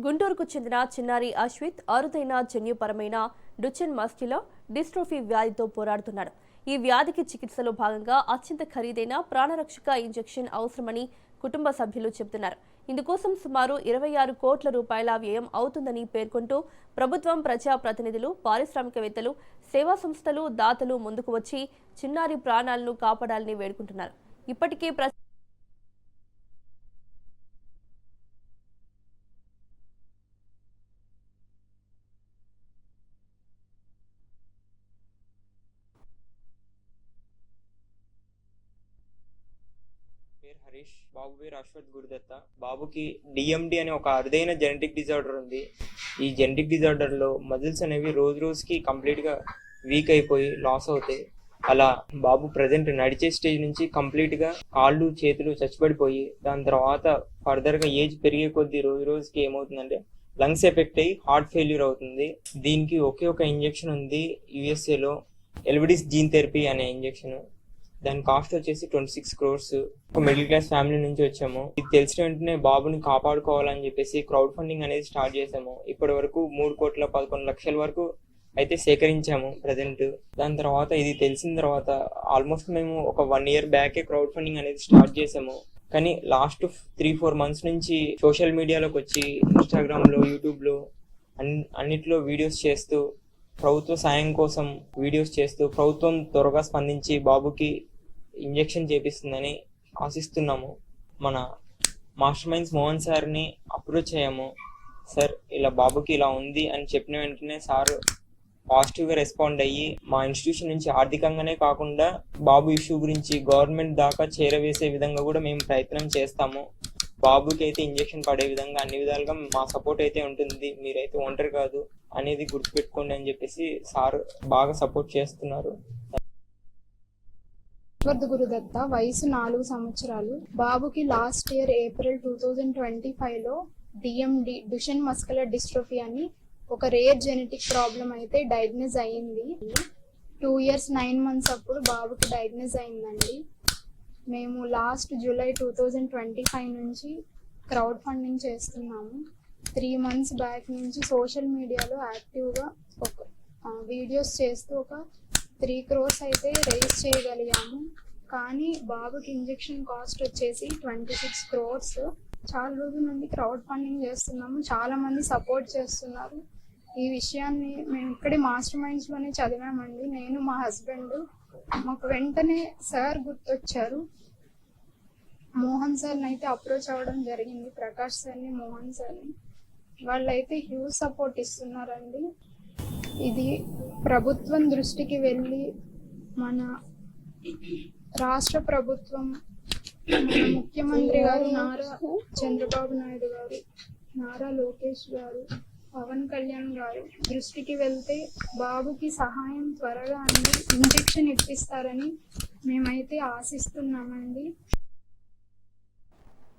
గుంటూరుకు చెందిన చిన్నారి అశ్విత్ అరుదైన జన్యుపరమైన డుచెన్ మస్క్యులర్ డిస్ట్రోఫీ వ్యాధితో పోరాడుతున్నాడు. ఈ వ్యాధికి చికిత్సలో భాగంగా అత్యంత ఖరీదైన ప్రాణరక్షక ఇంజెక్షన్ అవసరమని కుటుంబ సభ్యులు చెబుతున్నారు. ఇందుకోసం సుమారు 26 కోట్ల రూపాయల వ్యయం అవుతుందని పేర్కొంటూ ప్రభుత్వం, ప్రజాప్రతినిధులు, పారిశ్రామికవేత్తలు, సేవా సంస్థలు, దాతలు ముందుకు వచ్చి చిన్నారి ప్రాణాలను కాపాడాలని వేడుకుంటున్నారు. ఇప్పటికే హరీష్, బాబు పేరు అశ్వత్ గురుదత్త. బాబుకి డిఎండి అనే ఒక అరుదైన జెనెటిక్ డిజార్డర్ ఉంది. ఈ జెనెటిక్ డిజార్డర్ లో మజిల్స్ అనేవి రోజు రోజుకి కంప్లీట్ గా వీక్ అయిపోయి లాస్ అవుతాయి. అలా బాబు ప్రజెంట్ నడిచే స్టేజ్ నుంచి కంప్లీట్ గా కాళ్ళు చేతులు చచ్చిపడిపోయి, దాని తర్వాత ఫర్దర్ గా ఏజ్ పెరిగే కొద్దీ రోజు రోజుకి ఏమవుతుందంటే లంగ్స్ ఎఫెక్ట్ అయ్యి హార్ట్ ఫెయిల్యూర్ అవుతుంది. దీనికి ఒకే ఒక ఇంజెక్షన్ ఉంది USA లో, ఎల్విడిస్ జీన్ థెరపీ అనే ఇంజెక్షన్. దాని కాస్ట్ వచ్చేసి 26 crores. ఒక మిడిల్ క్లాస్ ఫ్యామిలీ నుంచి వచ్చాము. ఇది తెలిసిన వెంటనే బాబుని కాపాడుకోవాలని చెప్పేసి క్రౌడ్ ఫండింగ్ అనేది స్టార్ట్ చేసాము. ఇప్పటి వరకు 3,11 లక్షల వరకు అయితే సేకరించాము ప్రజెంట్. దాని తర్వాత ఇది తెలిసిన తర్వాత ఆల్మోస్ట్ మేము ఒక 1 year బ్యాకే క్రౌడ్ ఫండింగ్ అనేది స్టార్ట్ చేసాము. కానీ లాస్ట్ 3-4 months నుంచి సోషల్ మీడియాలోకి వచ్చి ఇన్స్టాగ్రామ్ లో, యూట్యూబ్ లో అన్నిట్లో వీడియోస్ చేస్తూ, ప్రభుత్వ సాయం కోసం వీడియోస్ చేస్తూ ప్రభుత్వం త్వరగా స్పందించి బాబుకి ఇంజెక్షన్ చేపిస్తుందని ఆశిస్తున్నాము. మన మాస్టర్ మైండ్స్ మోహన్ సార్ని అప్రోచ్ అయ్యాము. సార్, ఇలా బాబుకి ఇలా ఉంది అని చెప్పిన వెంటనే సార్ పాజిటివ్గా రెస్పాండ్ అయ్యి మా ఇన్స్టిట్యూషన్ నుంచి ఆర్థికంగానే కాకుండా బాబు ఇష్యూ గురించి గవర్నమెంట్ దాకా చేరవేసే విధంగా కూడా మేము ప్రయత్నం చేస్తాము. బాబుకి అయితే ఇంజెక్షన్ పడే విధంగా అన్ని విధాలుగా మా సపోర్ట్ అయితే ఉంటుంది. మీరైతే ఒంటరి కాదు అనేది గుర్తుపెట్టుకోండి అని చెప్పేసి సార్ బాగా సపోర్ట్ చేస్తున్నారు. గురుదత్త, వయసు 4 సంవత్సరాలు. బాబుకి లాస్ట్ ఇయర్ ఏప్రిల్ 2025లో డిఎండి డుచెన్ మస్క్యులర్ డిస్ట్రోఫీ అని ఒక రేర్ జెనెటిక్ ప్రాబ్లం అయితే డయాగ్నోస్ అయ్యింది. 2 years 9 months అప్పుడు బాబుకి డయాగ్నోస్ అయిందండి. మేము లాస్ట్ జూలై 2025 నుంచి క్రౌడ్ ఫండింగ్ చేస్తున్నాము. 3 months బ్యాక్ నుంచి సోషల్ మీడియాలో యాక్టివ్గా ఒక వీడియోస్ చేస్తూ ఒక 3 crores అయితే రైజ్ చేయగలిగాము. కానీ బాబుకి ఇంజెక్షన్ కాస్ట్ వచ్చేసి 26 crores. చాలా రోజుల నుండి క్రౌడ్ ఫండింగ్ చేస్తున్నాము. చాలా మంది సపోర్ట్ చేస్తున్నారు. ఈ విషయాన్ని మేము ఇక్కడే మాస్టర్ మైండ్స్లోనే చదివామండి. నేను, మా హస్బెండ్. మాకు వెంటనే సార్ గుర్తొచ్చారు. మోహన్ సార్ని అయితే అప్రోచ్ అవ్వడం జరిగింది. ప్రకాష్ సార్ని, మోహన్ సార్ని. వాళ్ళైతే హ్యూజ్ సపోర్ట్ ఇస్తున్నారండి. ఇది ప్రభుత్వం దృష్టికి వెళ్ళి మన రాష్ట్ర ప్రభుత్వం, మన ముఖ్యమంత్రి గారు నారా చంద్రబాబు నాయుడు గారు, నారా లోకేష్ గారు, పవన్ కళ్యాణ్ గారు దృష్టికి వెళ్తే బాబుకి సహాయం త్వరగా అంది ఇంజెక్షన్ ఇప్పిస్తారని మేమైతే ఆశిస్తున్నామండి.